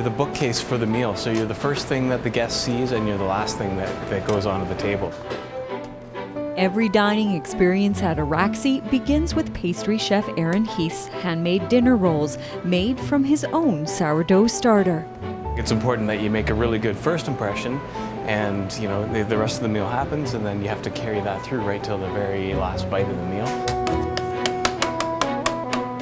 the bookcase for the meal, so you're the first thing that the guest sees and you're the last thing that goes onto the table. Every dining experience at Araxi begins with pastry chef Aaron Heath's handmade dinner rolls made from his own sourdough starter. It's important that you make a really good first impression, and the rest of the meal happens, and then you have to carry that through right till the very last bite of the meal.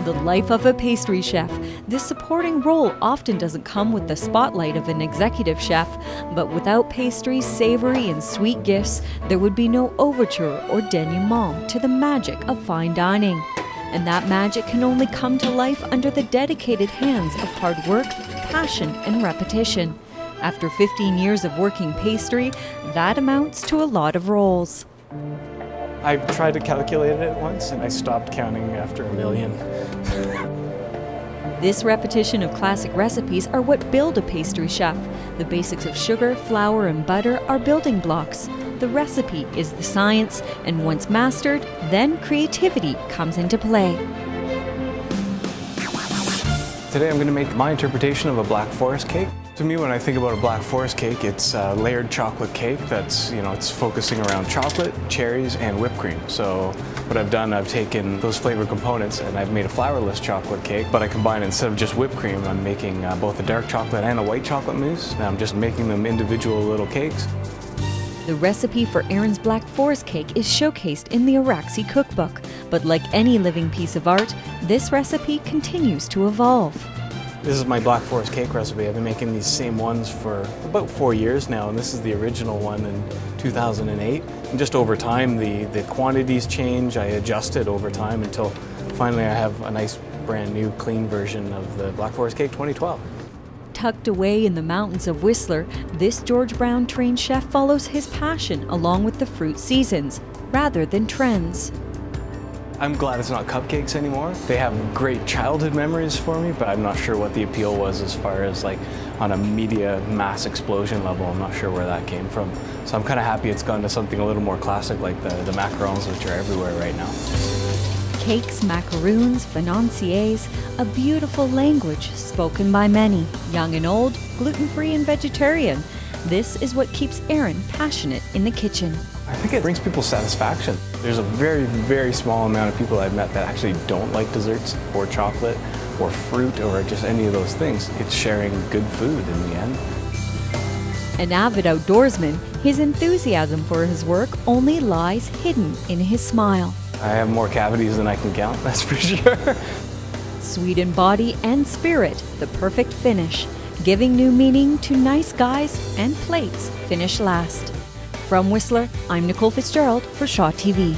The life of a pastry chef. This supporting role often doesn't come with the spotlight of an executive chef, but without pastry's savory and sweet gifts, there would be no overture or denouement to the magic of fine dining. And that magic can only come to life under the dedicated hands of hard work, passion, and repetition. After 15 years of working pastry, that amounts to a lot of rolls. I tried to calculate it once and I stopped counting after 1,000,000. This repetition of classic recipes are what build a pastry chef. The basics of sugar, flour, and butter are building blocks. The recipe is the science, and once mastered, then creativity comes into play. Today I'm going to make my interpretation of a Black Forest cake. To me, when I think about a Black Forest cake, it's a layered chocolate cake that's, it's focusing around chocolate, cherries, and whipped cream. So what I've done, I've taken those flavor components and I've made a flourless chocolate cake, but I combine, instead of just whipped cream, I'm making both a dark chocolate and a white chocolate mousse. And I'm just making them individual little cakes. The recipe for Aaron's Black Forest cake is showcased in the Araxi cookbook, but like any living piece of art, this recipe continues to evolve. This is my Black Forest cake recipe. I've been making these same ones for about 4 years now, and this is the original one in 2008. And just over time, the quantities change. I adjust it over time until finally I have a nice brand new clean version of the Black Forest cake 2012. Tucked away in the mountains of Whistler, this George Brown trained chef follows his passion along with the fruit seasons, rather than trends. I'm glad it's not cupcakes anymore. They have great childhood memories for me, but I'm not sure what the appeal was as far as on a media mass explosion level. I'm not sure where that came from. So I'm kind of happy it's gone to something a little more classic like the macarons, which are everywhere right now. Cakes, macaroons, financiers, a beautiful language spoken by many, young and old, gluten-free and vegetarian. This is what keeps Aaron passionate in the kitchen. I think it brings people satisfaction. There's a very, very small amount of people I've met that actually don't like desserts or chocolate or fruit or just any of those things. It's sharing good food in the end. An avid outdoorsman, his enthusiasm for his work only lies hidden in his smile. I have more cavities than I can count, that's for sure. Sweet in body and spirit, the perfect finish, giving new meaning to nice guys and plates finish last. From Whistler, I'm Nicole Fitzgerald for Shaw TV.